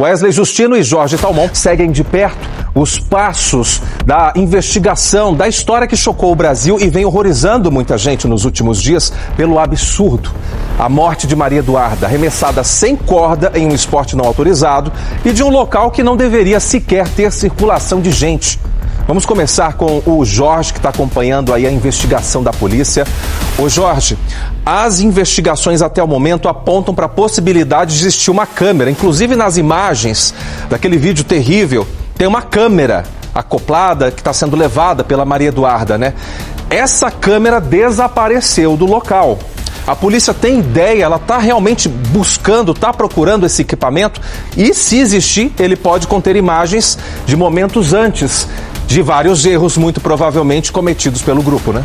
Wesley Justino e Jorge Talmon seguem de perto os passos da investigação da história que chocou o Brasil e vem horrorizando muita gente nos últimos dias pelo absurdo. A morte de Maria Eduarda, arremessada sem corda em um esporte não autorizado e de um local que não deveria sequer ter circulação de gente. Vamos começar com o Jorge, que está acompanhando aí a investigação da polícia. Ô Jorge, as investigações até o momento apontam para a possibilidade de existir uma câmera. Inclusive nas imagens daquele vídeo terrível, tem uma câmera acoplada que está sendo levada pela Maria Eduarda, né? Essa câmera desapareceu do local. A polícia tem ideia, ela está realmente buscando, está procurando esse equipamento e, se existir, ele pode conter imagens de momentos antes de vários erros, muito provavelmente cometidos pelo grupo, né?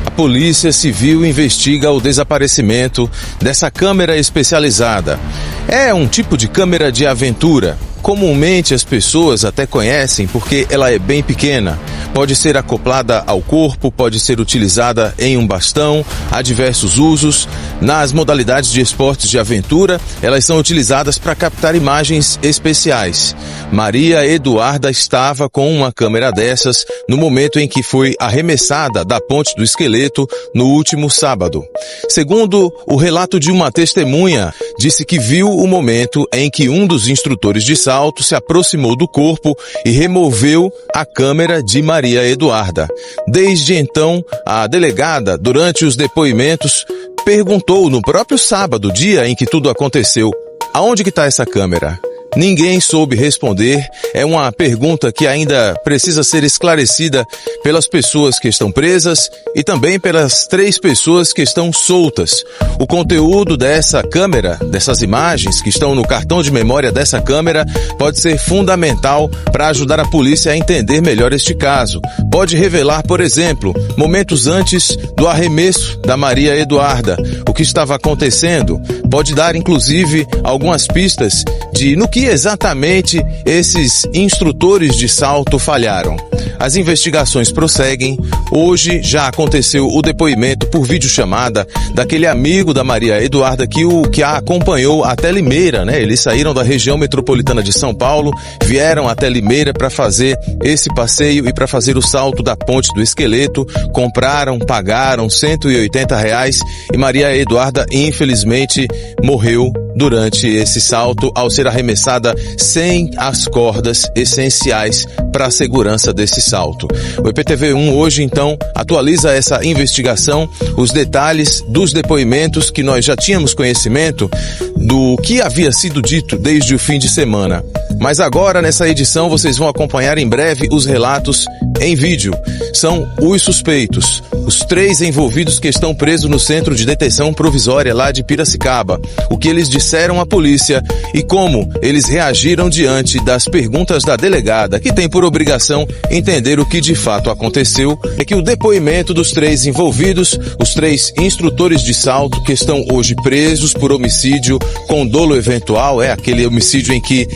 A Polícia Civil investiga o desaparecimento dessa câmera especializada. É um tipo de câmera de aventura. Comumente as pessoas até conhecem porque ela é bem pequena. Pode ser acoplada ao corpo, pode ser utilizada em um bastão, há diversos usos. Nas modalidades de esportes de aventura, elas são utilizadas para captar imagens especiais. Maria Eduarda estava com uma câmera dessas no momento em que foi arremessada da Ponte do Esqueleto no último sábado. Segundo o relato de uma testemunha, disse que viu o momento em que um dos instrutores de salto se aproximou do corpo e removeu a câmera de Maria Eduarda. Desde então, a delegada, durante os depoimentos, perguntou no próprio sábado, dia em que tudo aconteceu, aonde que está essa câmera? Ninguém soube responder. É uma pergunta que ainda precisa ser esclarecida pelas pessoas que estão presas e também pelas 3 pessoas que estão soltas. O conteúdo dessa câmera, dessas imagens que estão no cartão de memória dessa câmera, pode ser fundamental para ajudar a polícia a entender melhor este caso. Pode revelar, por exemplo, momentos antes do arremesso da Maria Eduarda, o que estava acontecendo. Pode dar, inclusive, algumas pistas de no que exatamente esses instrutores de salto falharam. As investigações prosseguem. Hoje já aconteceu o depoimento por videochamada daquele amigo da Maria Eduarda que a acompanhou até Limeira, né? Eles saíram da região metropolitana de São Paulo, vieram até Limeira para fazer esse passeio e para fazer o salto da Ponte do Esqueleto. Compraram, pagaram R$180 e Maria Eduarda, infelizmente, morreu durante esse salto ao ser arremessada sem as cordas essenciais para a segurança desse salto. O EPTV1 hoje, então, atualiza essa investigação, os detalhes dos depoimentos que nós já tínhamos conhecimento do que havia sido dito desde o fim de semana. Mas agora, nessa edição, vocês vão acompanhar em breve os relatos em vídeo. São os suspeitos, os 3 envolvidos que estão presos no Centro de Detenção Provisória lá de Piracicaba. O que eles disseram à polícia e como eles reagiram diante das perguntas da delegada, que tem por obrigação entender o que de fato aconteceu. É que o depoimento dos 3 envolvidos, os 3 instrutores de salto que estão hoje presos por homicídio com dolo eventual, é aquele homicídio em que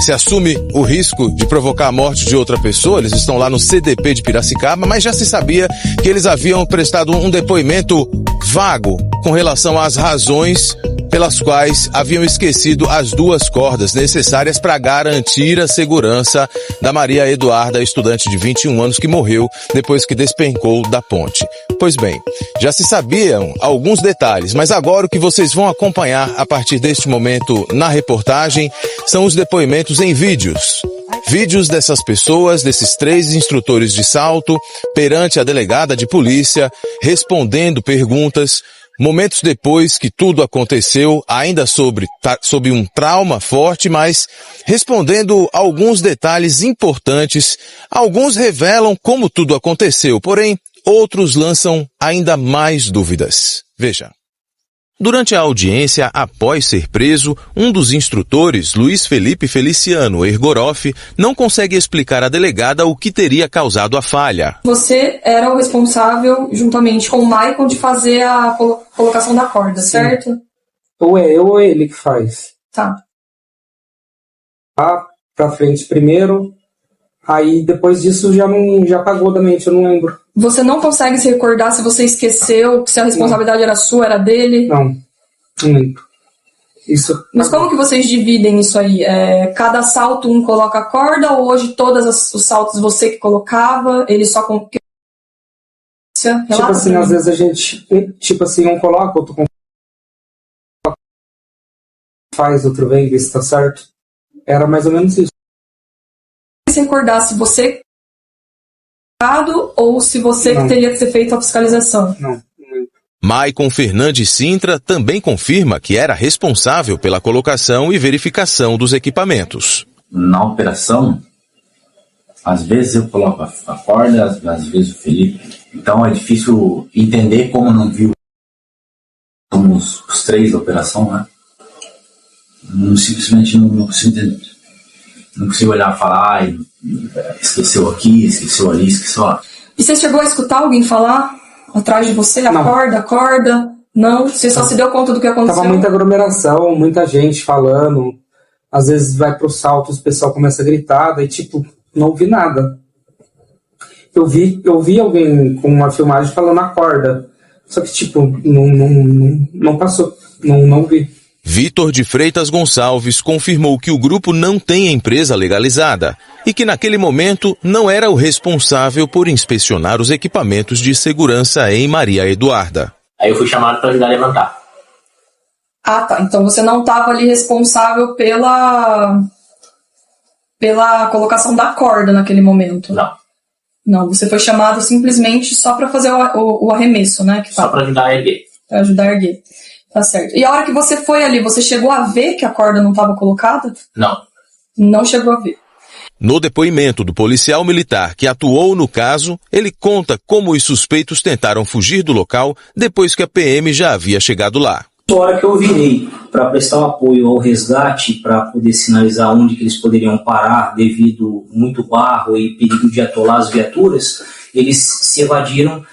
se assume o risco de provocar a morte de outra pessoa. Eles estão lá no CDP de Piracicaba, mas já se sabia que eles haviam prestado um depoimento vago com relação às razões pelas quais haviam esquecido as 2 cordas necessárias para garantir a segurança da Maria Eduarda, estudante de 21 anos que morreu depois que despencou da ponte. Pois bem, já se sabiam alguns detalhes, mas agora o que vocês vão acompanhar a partir deste momento na reportagem são os depoimentos em vídeos. Vídeos dessas pessoas, desses 3 instrutores de salto, perante a delegada de polícia, respondendo perguntas, momentos depois que tudo aconteceu, ainda sob um trauma forte, mas respondendo alguns detalhes importantes. Alguns revelam como tudo aconteceu, porém, outros lançam ainda mais dúvidas. Veja. Durante a audiência, após ser preso, um dos instrutores, Luiz Felipe Feliciano Ergoroff, não consegue explicar à delegada o que teria causado a falha. Você era o responsável, juntamente com o Maicon, de fazer a colocação da corda, Sim. certo? Ou é eu ou é ele que faz. Tá. Pra frente primeiro, aí depois disso já apagou da mente, eu não lembro. Você não consegue se recordar se você esqueceu, se a responsabilidade era sua, era dele? Não lembro. Isso. Mas como que vocês dividem isso aí? Cada salto um coloca a corda ou hoje todos os saltos você que colocava, ele só... Tipo assim, às vezes a gente, tipo assim, um coloca, outro faz, outro vem, vê se tá certo. Era mais ou menos isso. Se recordar se você ou se você que teria que ter feito a fiscalização? Não. Maicon Fernandes Sintra também confirma que era responsável pela colocação e verificação dos equipamentos. Na operação, às vezes eu coloco a corda, às vezes o Felipe. Então é difícil entender como não viu. Somos os três da operação, né? Simplesmente não consigo entender. Não consigo olhar e falar, esqueceu aqui, esqueceu ali, esqueceu lá. E você chegou a escutar alguém falar atrás de você? Acorda? Não? Você só se deu conta do que aconteceu? Tava muita aglomeração, muita gente falando. Às vezes vai pro salto, o pessoal começa a gritar, daí tipo, não ouvi nada. Eu vi alguém com uma filmagem falando acorda. Só que tipo, não passou, não vi. Vitor de Freitas Gonçalves confirmou que o grupo não tem empresa legalizada e que naquele momento não era o responsável por inspecionar os equipamentos de segurança em Maria Eduarda. Aí eu fui chamado para ajudar a levantar. Ah, tá. Então você não estava ali responsável pela colocação da corda naquele momento? Não, você foi chamado simplesmente só para fazer o arremesso, né? Só para ajudar a erguer. Para ajudar a erguer. Tá certo. E a hora que você foi ali, você chegou a ver que a corda não estava colocada? Não. Não chegou a ver. No depoimento do policial militar que atuou no caso, ele conta como os suspeitos tentaram fugir do local depois que a PM já havia chegado lá. Na hora que eu virei para prestar um apoio ao resgate, para poder sinalizar onde que eles poderiam parar devido muito barro e perigo de atolar as viaturas, eles se evadiram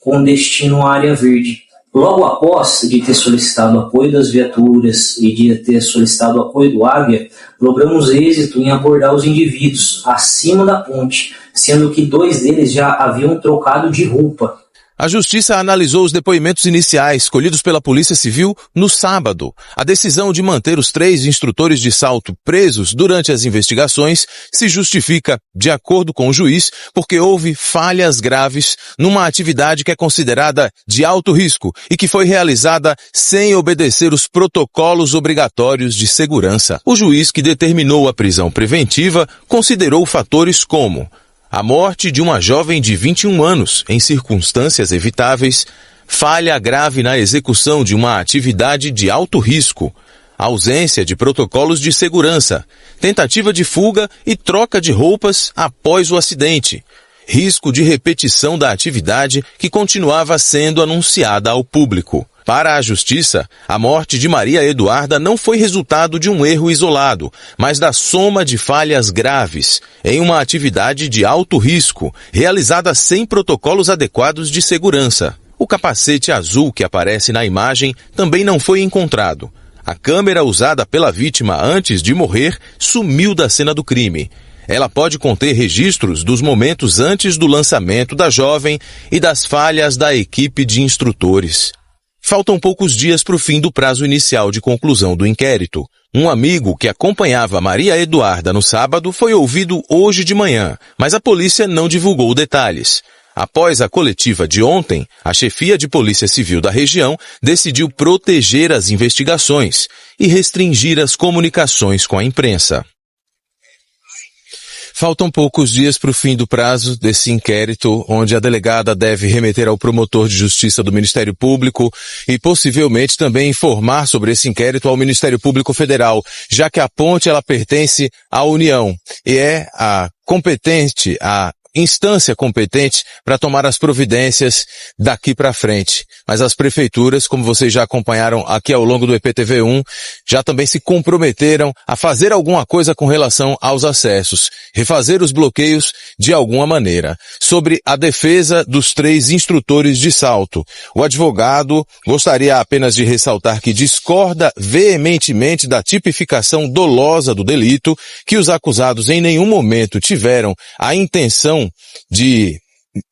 com destino à área verde. Logo após de ter solicitado o apoio das viaturas e de ter solicitado o apoio do Águia, logramos êxito em abordar os indivíduos acima da ponte, sendo que 2 deles já haviam trocado de roupa. A Justiça analisou os depoimentos iniciais colhidos pela Polícia Civil no sábado. A decisão de manter os 3 instrutores de salto presos durante as investigações se justifica, de acordo com o juiz, porque houve falhas graves numa atividade que é considerada de alto risco e que foi realizada sem obedecer os protocolos obrigatórios de segurança. O juiz que determinou a prisão preventiva considerou fatores como a morte de uma jovem de 21 anos, em circunstâncias evitáveis, falha grave na execução de uma atividade de alto risco, ausência de protocolos de segurança, tentativa de fuga e troca de roupas após o acidente, risco de repetição da atividade que continuava sendo anunciada ao público. Para a Justiça, a morte de Maria Eduarda não foi resultado de um erro isolado, mas da soma de falhas graves em uma atividade de alto risco, realizada sem protocolos adequados de segurança. O capacete azul que aparece na imagem também não foi encontrado. A câmera usada pela vítima antes de morrer sumiu da cena do crime. Ela pode conter registros dos momentos antes do lançamento da jovem e das falhas da equipe de instrutores. Faltam poucos dias para o fim do prazo inicial de conclusão do inquérito. Um amigo que acompanhava Maria Eduarda no sábado foi ouvido hoje de manhã, mas a polícia não divulgou detalhes. Após a coletiva de ontem, a chefia de Polícia Civil da região decidiu proteger as investigações e restringir as comunicações com a imprensa. Faltam poucos dias para o fim do prazo desse inquérito, onde a delegada deve remeter ao promotor de justiça do Ministério Público e possivelmente também informar sobre esse inquérito ao Ministério Público Federal, já que a ponte ela pertence à União e é a instância competente para tomar as providências daqui para frente. Mas as prefeituras, como vocês já acompanharam aqui ao longo do EPTV1, já também se comprometeram a fazer alguma coisa com relação aos acessos, refazer os bloqueios de alguma maneira. Sobre a defesa dos 3 instrutores de salto, o advogado gostaria apenas de ressaltar que discorda veementemente da tipificação dolosa do delito, que os acusados em nenhum momento tiveram a intenção de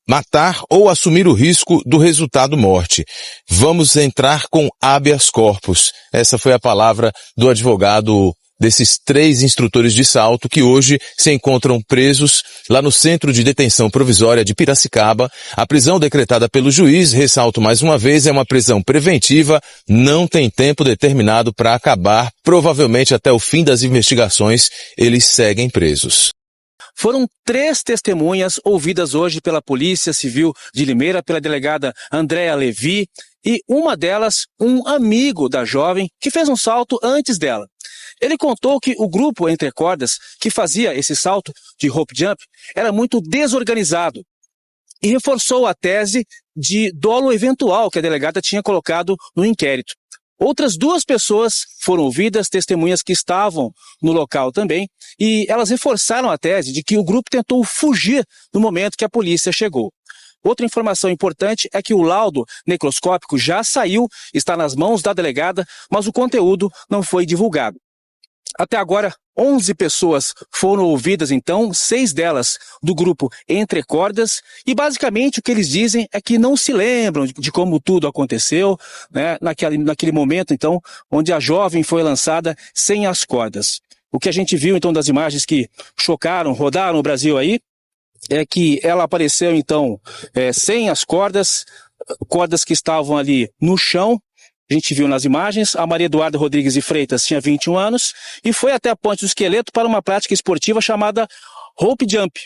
matar ou assumir o risco do resultado morte. Vamos entrar com habeas corpus. Essa foi a palavra do advogado desses 3 instrutores de salto que hoje se encontram presos lá no Centro de Detenção Provisória de Piracicaba. A prisão decretada pelo juiz, ressalto mais uma vez, é uma prisão preventiva, não tem tempo determinado para acabar, provavelmente até o fim das investigações eles seguem presos. Foram 3 testemunhas ouvidas hoje pela Polícia Civil de Limeira, pela delegada Andréa Levi, e uma delas, um amigo da jovem que fez um salto antes dela. Ele contou que o grupo Entre Cordas, que fazia esse salto de rope jump, era muito desorganizado e reforçou a tese de dolo eventual que a delegada tinha colocado no inquérito. Outras 2 pessoas foram ouvidas, testemunhas que estavam no local também, e elas reforçaram a tese de que o grupo tentou fugir no momento que a polícia chegou. Outra informação importante é que o laudo necroscópico já saiu, está nas mãos da delegada, mas o conteúdo não foi divulgado. Até agora, 11 pessoas foram ouvidas, então, 6 delas do grupo Entre Cordas, e basicamente o que eles dizem é que não se lembram de como tudo aconteceu, né, naquele momento, então, onde a jovem foi lançada sem as cordas. O que a gente viu, então, das imagens que chocaram, rodaram o Brasil aí, é que ela apareceu, então, sem as cordas que estavam ali no chão. A gente viu nas imagens, a Maria Eduarda Rodrigues de Freitas tinha 21 anos e foi até a Ponte do Esqueleto para uma prática esportiva chamada rope jump.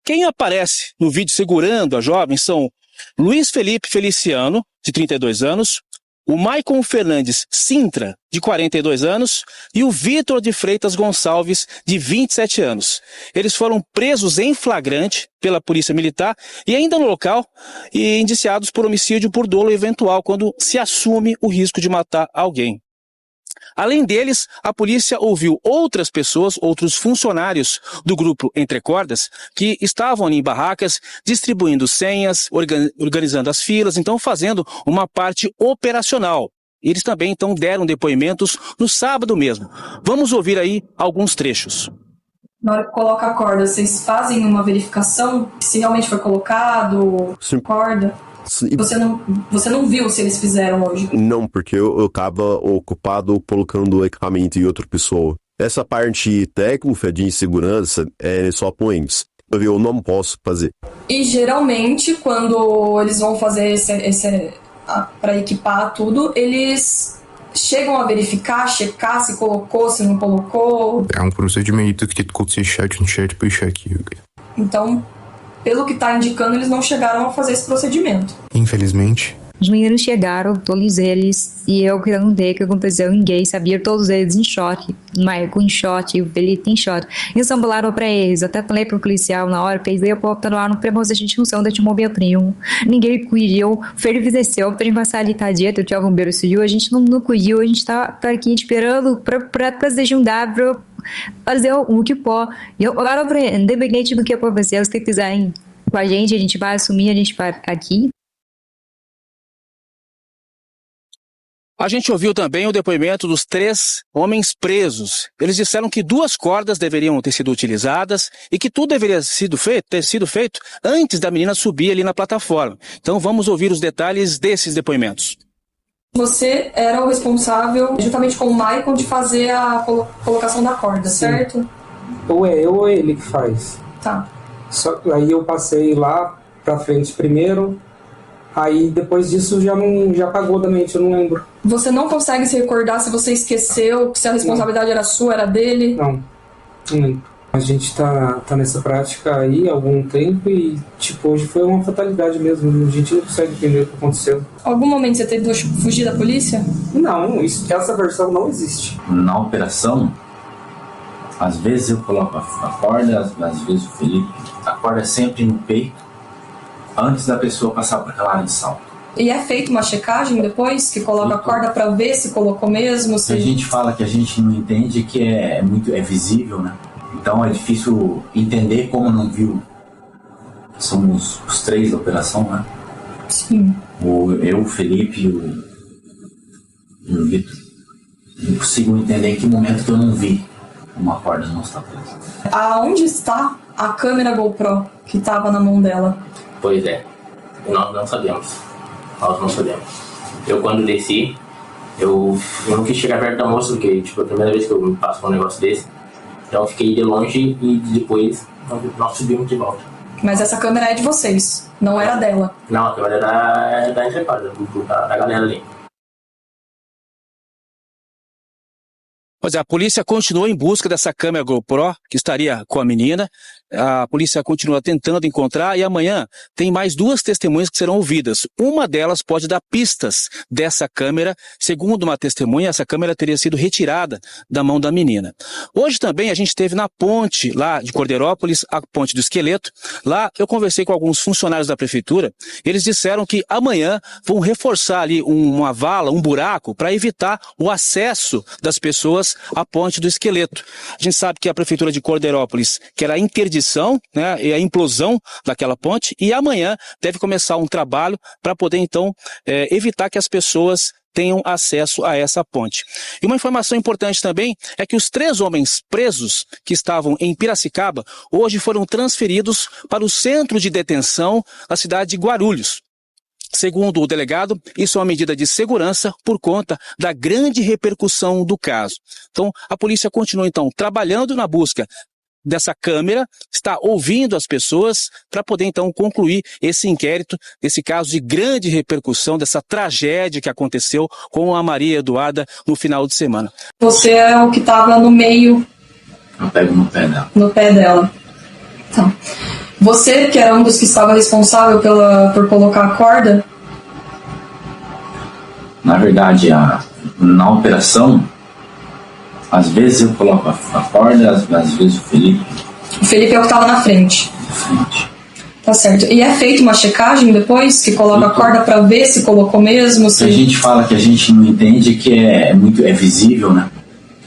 Quem aparece no vídeo segurando a jovem são Luiz Felipe Feliciano, de 32 anos, o Maicon Fernandes Sintra, de 42 anos, e o Vitor de Freitas Gonçalves, de 27 anos. Eles foram presos em flagrante pela Polícia Militar e ainda no local e indiciados por homicídio por dolo eventual, quando se assume o risco de matar alguém. Além deles, a polícia ouviu outras pessoas, outros funcionários do grupo Entre Cordas, que estavam ali em barracas, distribuindo senhas, organizando as filas, então fazendo uma parte operacional. Eles também, então, deram depoimentos no sábado mesmo. Vamos ouvir aí alguns trechos. Na hora que coloca a corda, vocês fazem uma verificação se realmente foi colocado corda? Você não viu se eles fizeram hoje? Não, porque eu estava ocupado colocando o equipamento em outra pessoa. Essa parte técnica de segurança é só com eles. Eu não posso fazer. E geralmente, quando eles vão fazer para equipar tudo, eles chegam a verificar, checar se colocou, se não colocou? É um procedimento que tem que ser check por check. Então, pelo que está indicando, eles não chegaram a fazer esse procedimento. Infelizmente. Os meninos chegaram, todos eles, e eu perguntei o que aconteceu, ninguém sabia, todos eles em choque. O Maicon em choque, o Felipe em choque. Eles falaram para eles, até falei pro policial na hora, fez a porta no ar, não premos a gente não são de momento nenhum. Ninguém cuidou, o Felipe desceu, para passar ali tadinha, eu tinha o bombeiro civil, a gente não cuidou, a gente tá aqui esperando para se juntar, para fazer o que pode. E eu falaram para ele, independente do que for fazer, se quiserem com a gente vai assumir, a gente vai aqui. A gente ouviu também o depoimento dos 3 homens presos. Eles disseram que 2 cordas deveriam ter sido utilizadas e que tudo deveria ter sido feito antes da menina subir ali na plataforma. Então vamos ouvir os detalhes desses depoimentos. Você era o responsável, juntamente com o Maicon, de fazer a colocação da corda, Sim. certo? Ou é eu ou é ele que faz. Tá. Aí eu passei lá pra frente primeiro, aí depois disso já apagou da mente, eu não lembro. Você não consegue se recordar se você esqueceu, se a responsabilidade era sua, era dele? Não lembro. A gente tá nessa prática aí há algum tempo e, hoje foi uma fatalidade mesmo. A gente não consegue entender o que aconteceu. Algum momento você tentou fugir da polícia? Não, essa versão não existe. Na operação, às vezes eu coloco a corda, às vezes o Felipe. A corda é sempre no peito, antes da pessoa passar por aquela área de salto. E é feita uma checagem depois, que coloca a corda para ver se colocou mesmo? Se a gente fala que a gente não entende, que é visível, né? Então é difícil entender como não viu. Somos os 3 da operação, né? Sim. Eu, o Felipe e o Vitor. Não consigo entender em que momento que eu não vi. uma corda não está presa. Aonde está a câmera GoPro que estava na mão dela? Pois é, nós não sabemos. Nós não sabemos. Eu, quando desci, eu não quis chegar perto da moça, porque tipo, a primeira vez que eu me passo por um negócio desse. Então eu fiquei de longe e depois nós subimos de volta. Mas essa câmera é de vocês, não era dela? Não, a câmera é da Interpol, da galera ali. Pois é, a polícia continua em busca dessa câmera GoPro que estaria com a menina. A polícia continua tentando encontrar e amanhã tem mais 2 testemunhas que serão ouvidas. Uma delas pode dar pistas dessa câmera. Segundo uma testemunha, essa câmera teria sido retirada da mão da menina. Hoje também a gente esteve na ponte lá de Cordeirópolis, a ponte do Esqueleto. Lá eu conversei com alguns funcionários da prefeitura. Eles disseram que amanhã vão reforçar ali uma vala, um buraco, para evitar o acesso das pessoas à ponte do Esqueleto. A gente sabe que a prefeitura de Cordeirópolis quer a interdição, né, e a implosão daquela ponte, e amanhã deve começar um trabalho para poder então evitar que as pessoas tenham acesso a essa ponte. E uma informação importante também é que os 3 homens presos que estavam em Piracicaba hoje foram transferidos para o centro de detenção da cidade de Guarulhos. Segundo o delegado, isso é uma medida de segurança por conta da grande repercussão do caso. Então, a polícia continua, então, trabalhando na busca dessa câmera, está ouvindo as pessoas para poder, então, concluir esse inquérito, esse caso de grande repercussão, dessa tragédia que aconteceu com a Maria Eduarda no final de semana. Você é o que estava no meio... Eu pego no pé dela. No pé dela. Tá. Você, que era um dos que estava responsável por colocar a corda? Na verdade, na operação, às vezes eu coloco a corda, às vezes o Felipe. O Felipe é o que estava na frente. Tá certo. E é feita uma checagem depois que coloca a corda para ver se colocou mesmo? Se... A gente fala que a gente não entende que é visível, né?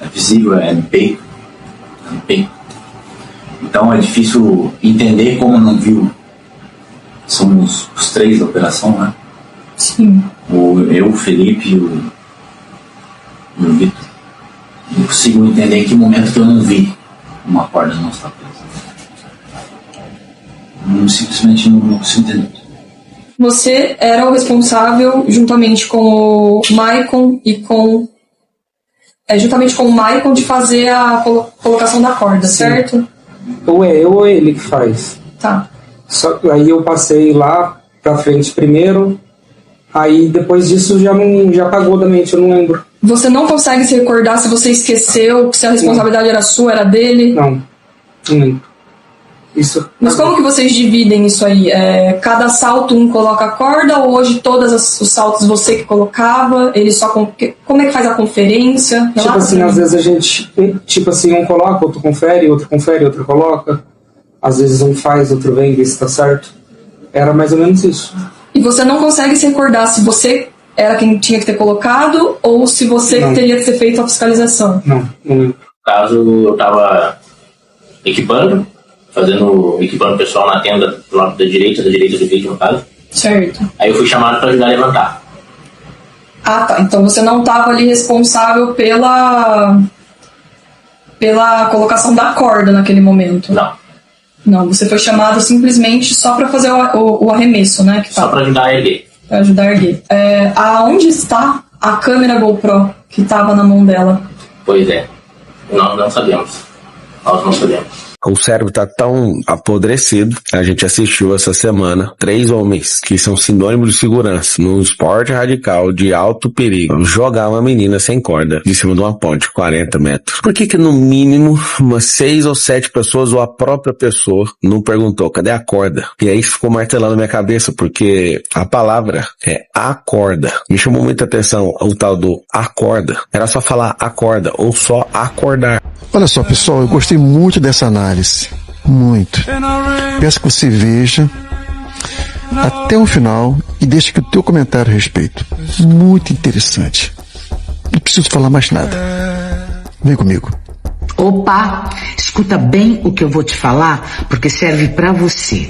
É visível, é no peito. É no peito. Então é difícil entender como não viu. Somos os 3 da operação, né? Sim. Eu, o Felipe e o Vitor. Não consigo entender em que momento que eu não vi uma corda não estar presa. Simplesmente não consigo entender. Você era o responsável, juntamente com o Maicon e com... juntamente com o Maicon, de fazer a colocação da corda, Sim. certo? Ou é eu ou ele que faz. Tá. Aí eu passei lá pra frente primeiro, aí depois disso já apagou da mente, eu não lembro. Você não consegue se recordar se você esqueceu, se a responsabilidade era sua, era dele? Não lembro. Isso. Mas como que vocês dividem isso aí? Cada salto um coloca a corda ou hoje todos os saltos você que colocava? Ele só como é que faz a conferência? Tipo assim, às vezes a gente, um coloca, outro confere, outro coloca. Às vezes um faz, outro vem, vê se tá certo. Era mais ou menos isso. E você não consegue se recordar se você era quem tinha que ter colocado ou se você teria que ter feito a fiscalização? Não lembro. No caso, eu tava equipando o pessoal na tenda do lado da direita do vídeo, no caso. Certo. Aí eu fui chamado para ajudar a levantar. Ah, tá. Então você não estava ali responsável pela colocação da corda naquele momento? Não, você foi chamado simplesmente só para fazer o arremesso, né? Só para ajudar a erguer. Para ajudar a erguer. Aonde está a câmera GoPro que estava na mão dela? Pois é. Nós não sabemos. Nós não sabemos. O cérebro tá tão apodrecido. A gente assistiu essa semana 3 homens que são sinônimos de segurança num esporte radical de alto perigo jogar uma menina sem corda de cima de uma ponte, 40 metros. Por que no mínimo umas 6 ou 7 pessoas ou a própria pessoa não perguntou cadê a corda? E aí ficou martelando na minha cabeça porque a palavra é acorda. Me chamou muita atenção o tal do acorda. Era só falar acorda ou só acordar. Olha só, pessoal, eu gostei muito dessa análise. Muito. Peço que você veja até o final e deixe aqui o teu comentário a respeito. Muito interessante. Não preciso falar mais nada. Vem comigo. Opa, escuta bem o que eu vou te falar, porque serve pra você.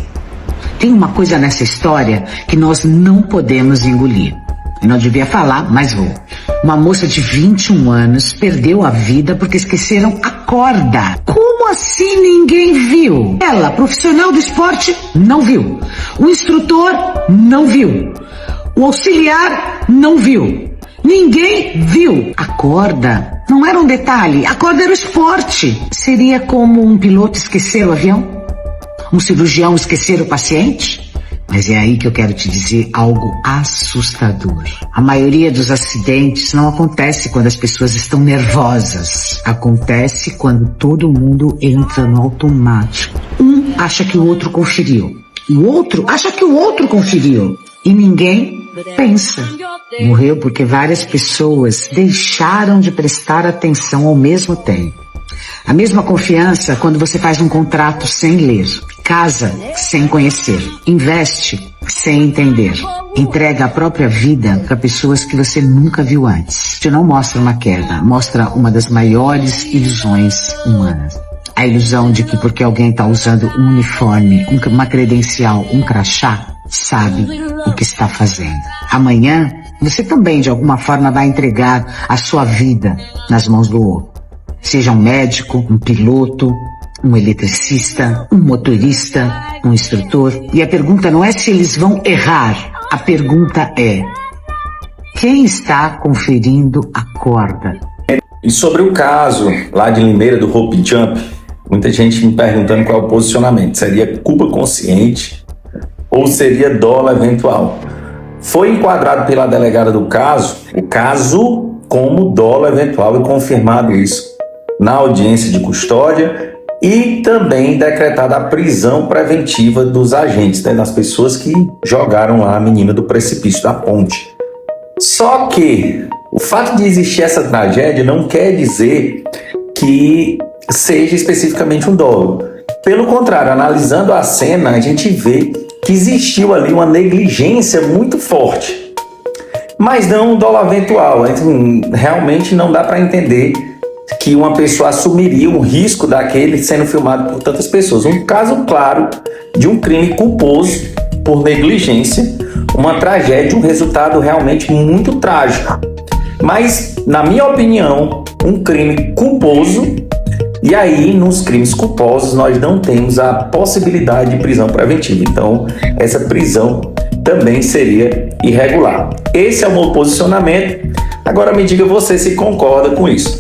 Tem uma coisa nessa história que nós não podemos engolir. Eu não devia falar, mas vou. Uma moça de 21 anos perdeu a vida porque esqueceram a corda. Como assim ninguém viu? Ela, profissional do esporte, não viu. O instrutor não viu. O auxiliar não viu. Ninguém viu. A corda não era um detalhe, a corda era o esporte. Seria como um piloto esquecer o avião? Um cirurgião esquecer o paciente? Mas é aí que eu quero te dizer algo assustador. A maioria dos acidentes não acontece quando as pessoas estão nervosas. Acontece quando todo mundo entra no automático. Um acha que o outro conferiu. O outro acha que o outro conferiu. E ninguém pensa. Morreu porque várias pessoas deixaram de prestar atenção ao mesmo tempo. A mesma confiança quando você faz um contrato sem ler, casa sem conhecer, investe sem entender, entrega a própria vida para pessoas que você nunca viu antes. Isso não mostra uma queda, mostra uma das maiores ilusões humanas. A ilusão de que porque alguém está usando um uniforme, uma credencial, um crachá, sabe o que está fazendo. Amanhã, você também de alguma forma vai entregar a sua vida nas mãos do outro. Seja um médico, um piloto, um eletricista, um motorista, um instrutor. E a pergunta não é se eles vão errar. A pergunta é: quem está conferindo a corda? E sobre o caso lá de Limeira do Hope Jump, muita gente me perguntando qual é o posicionamento. Seria culpa consciente ou seria dolo eventual? Foi enquadrado pela delegada do caso, o caso como dolo eventual e confirmado isso na audiência de custódia e também decretada a prisão preventiva dos agentes, né, das pessoas que jogaram lá a menina do precipício da ponte. Só que o fato de existir essa tragédia não quer dizer que seja especificamente um dolo. Pelo contrário, analisando a cena, a gente vê que existiu ali uma negligência muito forte, mas não um dolo eventual. Realmente não dá para entender que uma pessoa assumiria um risco daquele sendo filmado por tantas pessoas. Um caso claro de um crime culposo por negligência, uma tragédia, um resultado realmente muito trágico. Mas, na minha opinião, um crime culposo, e aí nos crimes culposos nós não temos a possibilidade de prisão preventiva. Então, essa prisão também seria irregular. Esse é o meu posicionamento. Agora me diga você se concorda com isso.